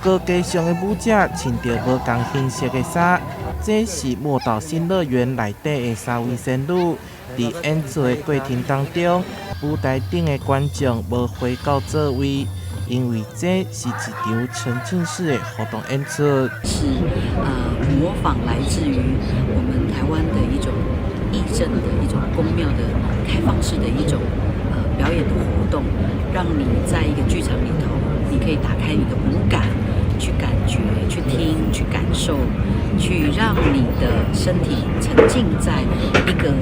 高架上的舞者穿着无同形色的衫，这是魔道新乐园内底的3位仙女。在演出的过程当中，舞台顶的观众无回到座位，因为这是一场沉浸式的活动演出。是模仿来自于我们台湾的一种义政的一种宫庙的开放式的一种表演的活动，让你在一个剧场里头，你可以打开你的五感，去感觉、去听、去感受，去让你的身体沉浸在一个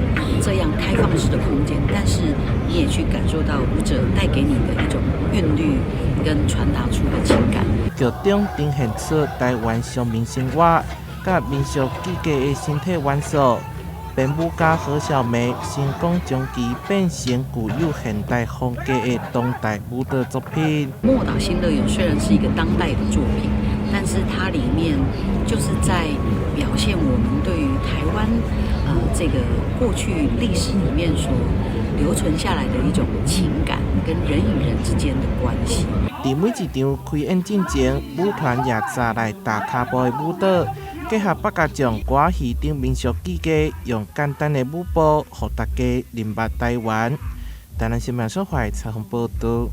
这样开放式的空间，但是你也去感受到舞者带给你的一种韵律跟传达出的情感。剧中呈现出台湾乡民生活甲民俗技艺的身体元素。编舞家何小梅成功将其变成具有现代风格的当代舞蹈作品。《莫岛新乐园》虽然是一个当代的作品，但是它里面就是在表现我们对于台湾这个过去历史里面所留存下来的一种情感跟人与人之间的关系。在每一场开演之前，舞团也早来打卡步的舞蹈。结合百家将歌戏等民俗技艺，用简单的舞步，让大家认捌台湾。台南新闻所采采访报道。